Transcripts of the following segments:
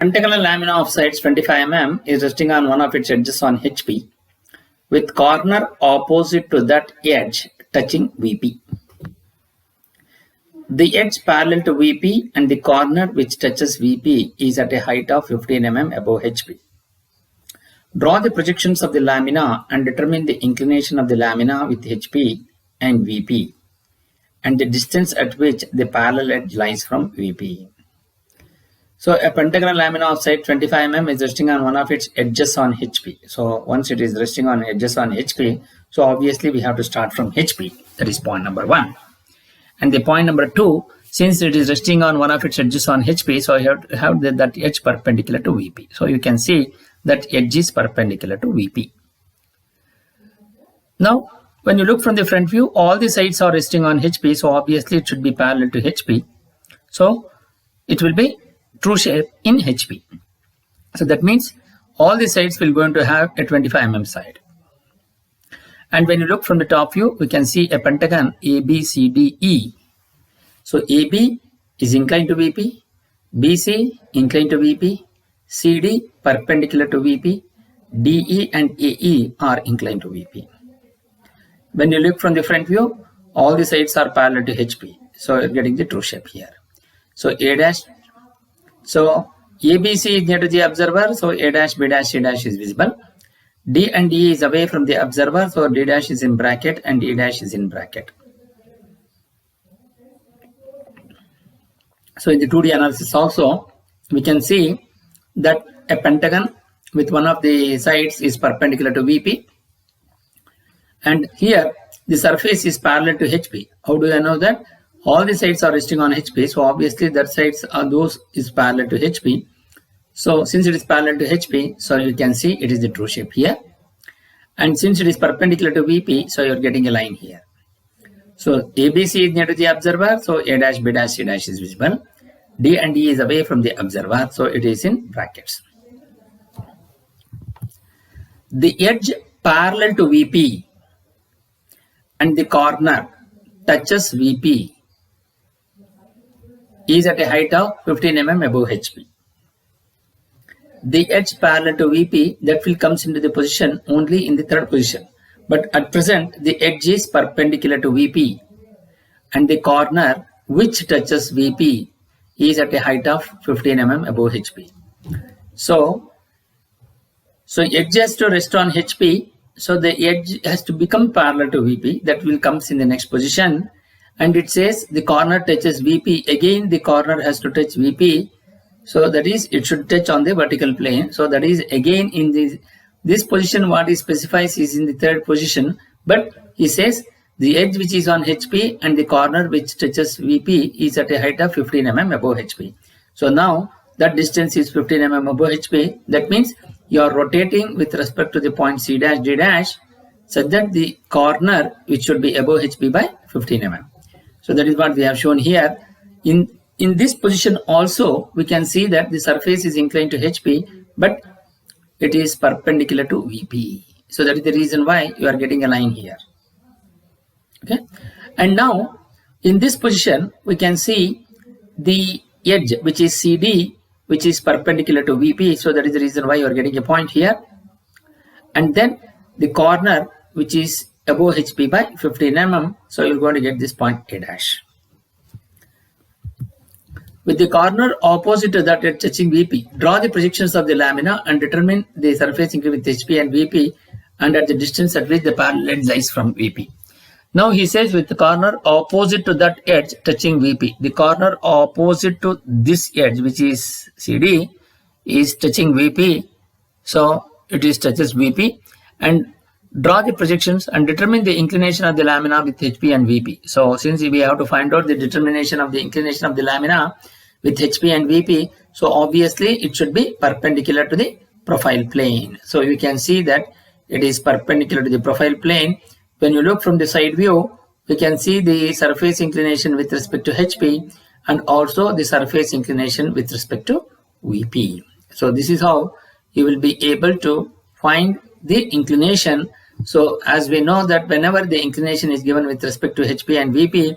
Pentagonal lamina of sides 25 mm is resting on one of its edges on HP, with corner opposite to that edge touching VP. The edge parallel to VP and the corner which touches VP is at a height of 15 mm above HP. Draw the projections of the lamina and determine the inclination of the lamina with HP and VP and the distance at which the parallel edge lies from VP. So a pentagonal lamina of side 25 mm is resting on one of its edges on HP. So once it is resting on edges on HP, so obviously we have to start from HP. That is point number 1. And the point number 2, since it is resting on one of its edges on HP, so you have to have that edge perpendicular to VP. So you can see that edge is perpendicular to VP. Now, when you look from the front view, all the sides are resting on HP, so obviously it should be parallel to HP. So it will be true shape in HP. So that means all the sides will going to have a 25 mm side. And when you look from the top view, we can see a pentagon ABCDE. So AB is inclined to VP, BC inclined to VP, CD perpendicular to VP, DE and AE are inclined to VP. When you look from the front view, all the sides are parallel to HP. So you're getting the true shape here. So A dash. So ABC is near to the observer, so A dash, B dash, C dash is visible. D and E is away from the observer, so D dash is in bracket and E dash is in bracket. So in the 2D analysis also, we can see that a pentagon with one of the sides is perpendicular to VP. And here the surface is parallel to HP. How do I know that? All the sides are resting on HP, so obviously that sides are those is parallel to HP. So since it is parallel to HP, so you can see it is the true shape here. And since it is perpendicular to VP, so you're getting a line here. So ABC is near to the observer, so A dash, B dash, C dash is visible. D and E is away from the observer, so it is in brackets. The edge parallel to VP and the corner touches VP is at a height of 15 mm above HP. The edge parallel to VP that will comes into the position only in the third position. But at present, the edge is perpendicular to VP and the corner which touches VP is at a height of 15 mm above HP. So edge has to rest on HP. So the edge has to become parallel to VP. That will comes in the next position. And it says the corner touches VP. Again, the corner has to touch VP. So that is, it should touch on the vertical plane. So that is again in this position, what he specifies is in the third position. But he says the edge which is on HP and the corner which touches VP is at a height of 15 mm above HP. So now that distance is 15 mm above HP. That means you are rotating with respect to the point C dash, D dash, such that the corner which should be above HP by 15 mm. So that is what we have shown here. In this position also, we can see that the surface is inclined to HP, but it is perpendicular to VP. So that is the reason why you are getting a line here. Okay. And now in this position, we can see the edge which is CD, which is perpendicular to VP. So that is the reason why you are getting a point here. And then the corner which is above HP by 15 mm. So you're going to get this point A dash. With the corner opposite to that edge touching VP, draw the projections of the lamina and determine the surface inclined with HP and VP and at the distance at which the parallel edge lies from VP. Now he says with the corner opposite to that edge touching VP. The corner opposite to this edge, which is CD, is touching VP. So it is touches VP. And draw the projections and determine the inclination of the lamina with HP and VP. So since we have to find out the determination of the inclination of the lamina with HP and VP, so obviously it should be perpendicular to the profile plane. So you can see that it is perpendicular to the profile plane. When you look from the side view, we can see the surface inclination with respect to HP and also the surface inclination with respect to VP. So this is how you will be able to find the inclination. So as we know that whenever the inclination is given with respect to HP and VP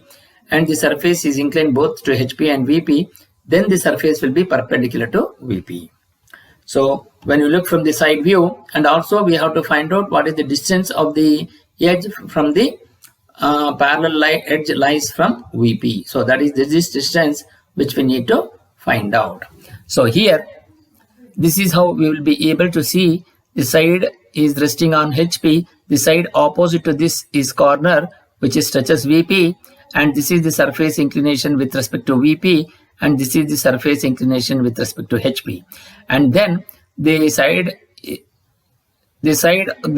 and the surface is inclined both to HP and VP, then the surface will be perpendicular to VP. So when you look from the side view, and also we have to find out what is the distance of the edge from the parallel edge lies from VP. So that is this distance which we need to find out. So here, this is how we will be able to see the side is resting on HP. The side opposite to this is corner, which is touches VP, and this is the surface inclination with respect to VP, and this is the surface inclination with respect to HP. And then the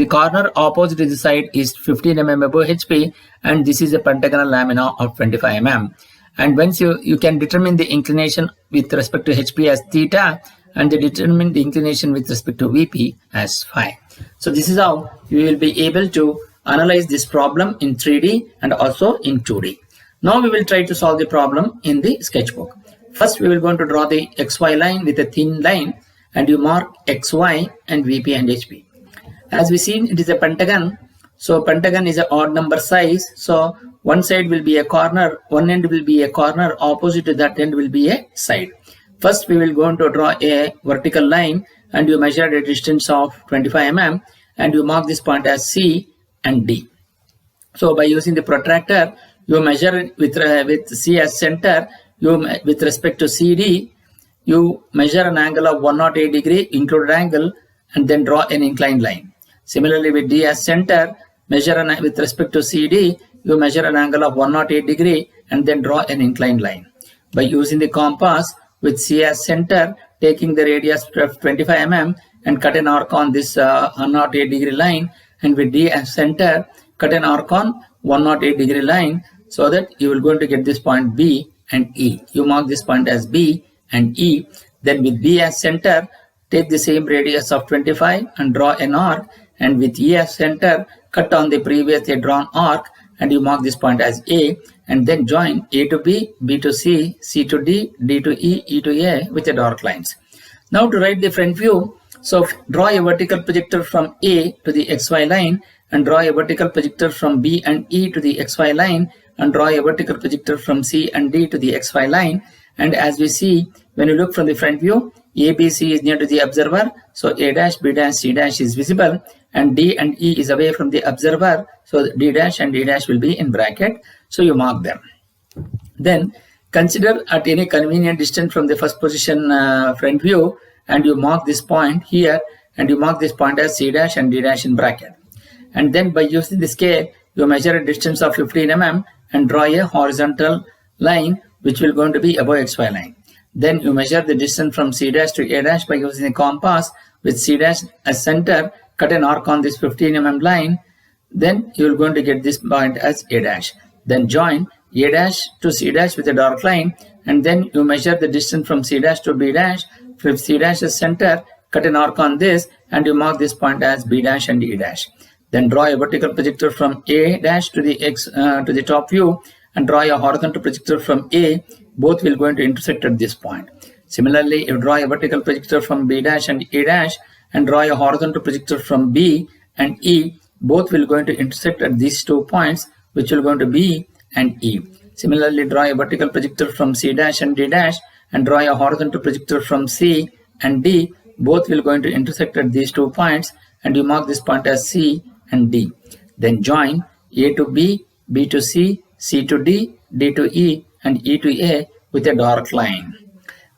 corner opposite to the side is 15 mm above HP, and this is a pentagonal lamina of 25 mm. And once you can determine the inclination with respect to HP as theta, and determine the inclination with respect to VP as phi. So this is how you will be able to analyze this problem in 3D and also in 2D. Now we will try to solve the problem in the sketchbook. First, we will going to draw the XY line with a thin line, and you mark XY and VP and HP. As we seen, it is a pentagon. So pentagon is an odd number size. So one side will be a corner, one end will be a corner, opposite to that end will be a side. First, we will going to draw a vertical line, and you measure a distance of 25 mm, and you mark this point as C and D. So by using the protractor, you measure with C as center. With respect to CD, you measure an angle of 108 degree, included angle, and then draw an inclined line. Similarly, with D as center, with respect to CD, you measure an angle of 108 degree and then draw an inclined line. By using the compass, with C as center, taking the radius of 25 mm and cut an arc on this 108 degree line, and with D as center, cut an arc on 108 degree line, so that you will going to get this point B and E. You mark this point as B and E. Then with B as center, take the same radius of 25 and draw an arc, and with E as center, cut on the previously drawn arc, and you mark this point as A, and then join A to B, B to C, C to D, D to E, E to A with the dark lines. Now to write the front view, so draw a vertical projector from A to the XY line, and draw a vertical projector from B and E to the XY line, and draw a vertical projector from C and D to the XY line. And as we see, when you look from the front view, ABC is near to the observer, so A dash, B dash, C dash is visible, and D and E is away from the observer, so D dash and D dash will be in bracket, so you mark them. Then consider at any convenient distance from the first position front view, and you mark this point here, and you mark this point as C dash and D dash in bracket. And then by using the scale, you measure a distance of 15 mm and draw a horizontal line which will going to be above XY line. Then you measure the distance from C dash to A dash by using a compass with C dash as center, cut an arc on this 15 mm line, then you will going to get this point as A dash. Then join A dash to C dash with a dark line, and then you measure the distance from C dash to B dash with C dash as center, cut an arc on this, and you mark this point as B dash and E dash. Then draw a vertical projector from A dash to the top view, and draw a horizontal projector from A. Both will going to intersect at this point. Similarly, you draw a vertical projector from B dash and A dash, and draw a horizontal projector from B and E. Both will going to intersect at these 2 points, which will going to B and E. Similarly, draw a vertical projector from C dash and D dash, and draw a horizontal projector from C and D. Both will going to intersect at these 2 points, and you mark this point as C and D. Then join A to B, B to C, C to D, D to E, and E to A with a dark line.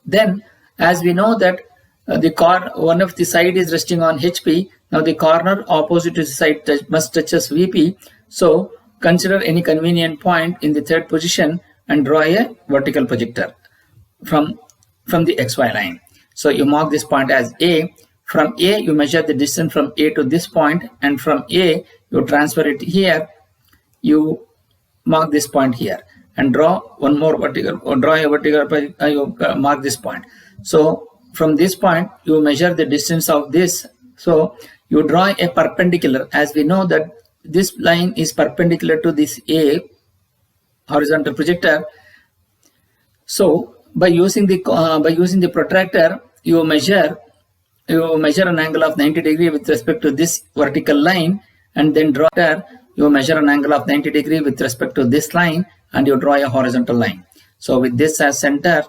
Then, as we know that one of the side is resting on HP, now the corner opposite to the side must touches VP. So consider any convenient point in the third position and draw a vertical projector from the XY line. So you mark this point as A. From A, you measure the distance from A to this point, and from A, you transfer it here. You mark this point here, and draw one more vertical, or draw a vertical, you mark this point. So from this point, you measure the distance of this. So you draw a perpendicular, as we know that this line is perpendicular to this A horizontal projector. So by using the protractor, you measure an angle of 90 degree with respect to this vertical line, and then you measure an angle of 90 degree with respect to this line, and you draw a horizontal line. So with this as center,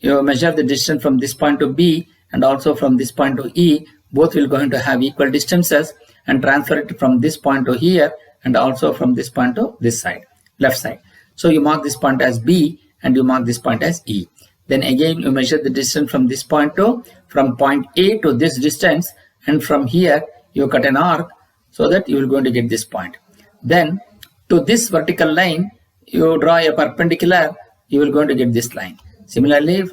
you measure the distance from this point to B and also from this point to E. Both will going to have equal distances, and transfer it from this point to here and also from this point to this side, left side. So you mark this point as B and you mark this point as E. Then again you measure the distance from this point to, from point A to this distance, and from here you cut an arc so that you will going to get this point. Then to this vertical line you draw a perpendicular, you will going to get this line. Similarly,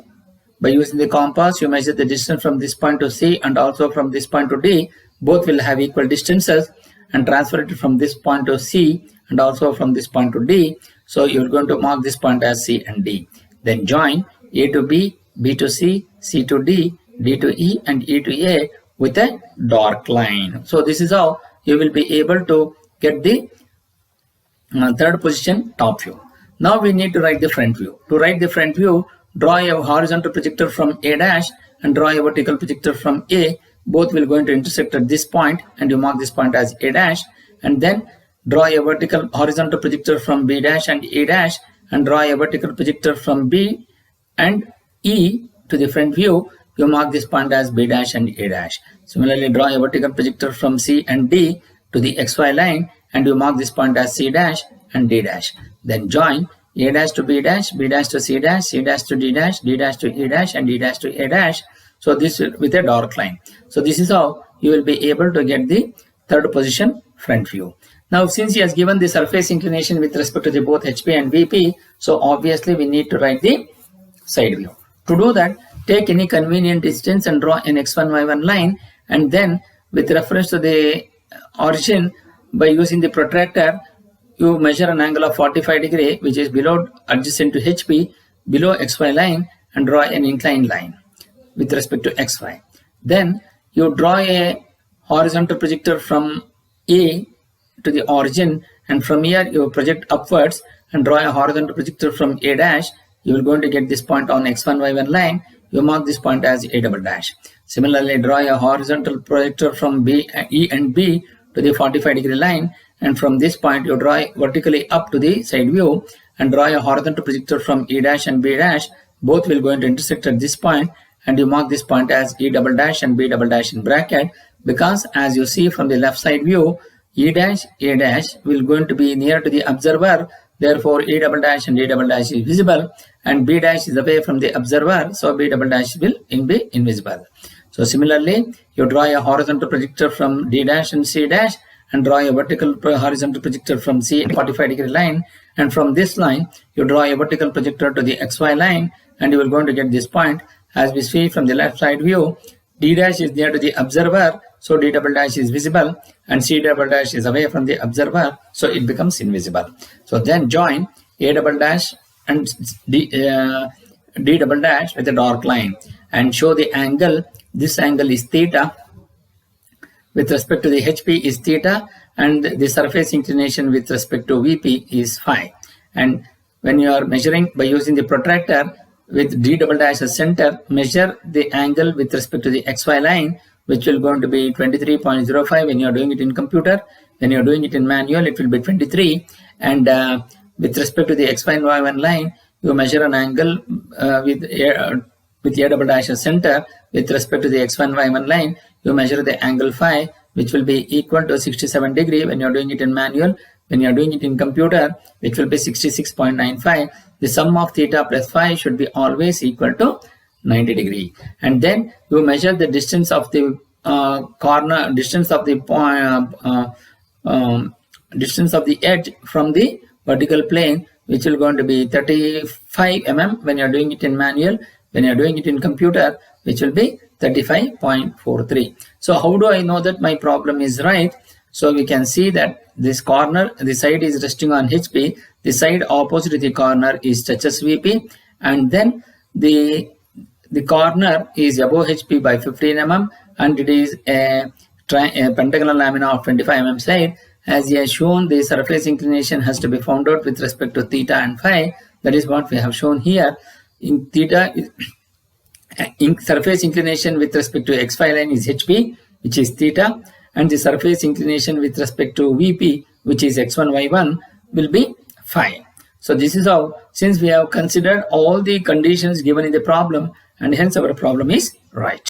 by using the compass, you measure the distance from this point to C and also from this point to D. Both will have equal distances, and transfer it from this point to C and also from this point to D. So you're going to mark this point as C and D. Then join A to B, B to C, C to D, D to E, and E to A with a dark line. So this is how you will be able to get the third position top view. Now we need to write the front view. To write the front view, draw a horizontal projector from A dash and draw a vertical projector from A. Both will going to intersect at this point, and you mark this point as A dash, and then draw a vertical horizontal projector from B dash and A dash and draw a vertical projector from B and E to the front view. You mark this point as B dash and A dash. Similarly, draw a vertical projector from C and D to the XY line, and you mark this point as C dash and D dash. Then join A dash to B dash, B dash to C dash, C dash to D dash, D dash to E dash, and D dash to A dash. So this with a dark line. So this is how you will be able to get the third position front view. Now, since he has given the surface inclination with respect to the both HP and VP, so obviously we need to write the side view. To do that, take any convenient distance and draw an X1, Y1 line, and then with reference to the origin, by using the protractor, you measure an angle of 45 degree, which is below adjacent to HP, below XY line, and draw an inclined line with respect to XY. Then you draw a horizontal projector from A to the origin, and from here you project upwards and draw a horizontal projector from A dash. You will going to get this point on X1, Y1 line. You mark this point as A double dash. Similarly, draw a horizontal projector from B, E and B to the 45 degree line, and from this point you draw vertically up to the side view and draw a horizontal projector from E dash and B dash. Both will going to intersect at this point, and you mark this point as E double dash and B double dash in bracket, because as you see from the left side view, E dash, A dash will going to be near to the observer. Therefore, E double dash and A double dash is visible, and B dash is away from the observer, so B double dash will be invisible. So similarly, you draw a horizontal projector from D dash and C dash and draw a vertical horizontal projector from C 45 degree line, and from this line you draw a vertical projector to the XY line, and you will going to get this point. As we see from the left side view, D dash is near to the observer, so D double dash is visible, and C double dash is away from the observer, so it becomes invisible. So then join A double dash and D double dash with a dark line and show the angle. This angle is theta. With respect to the HP is theta, and the surface inclination with respect to VP is phi. And when you are measuring by using the protractor with D double dash as center, measure the angle with respect to the XY line, which will going to be 23.05 when you are doing it in computer. When you are doing it in manual, it will be 23. And with respect to the XY and Y1 line, you measure an angle with A double dash as center. With respect to the X1, Y1 line, you measure the angle phi, which will be equal to 67 degree when you are doing it in manual. When you are doing it in computer, which will be 66.95. The sum of theta plus phi should be always equal to 90 degree. And then you measure the distance of the distance of the edge from the vertical plane, which will going to be 35 mm when you are doing it in manual. When you are doing it in computer, which will be 35.43. So how do I know that my problem is right? So we can see that this corner, the side is resting on HP, the side opposite to the corner is touches VP, and then the corner is above HP by 15 mm, and it is a pentagonal lamina of 25 mm side. As he has shown, the surface inclination has to be found out with respect to theta and phi. That is what we have shown here. In theta, surface inclination with respect to XY line is HP, which is theta, and the surface inclination with respect to VP, which is X1, Y1, will be phi. So this is how, since we have considered all the conditions given in the problem, and hence our problem is right.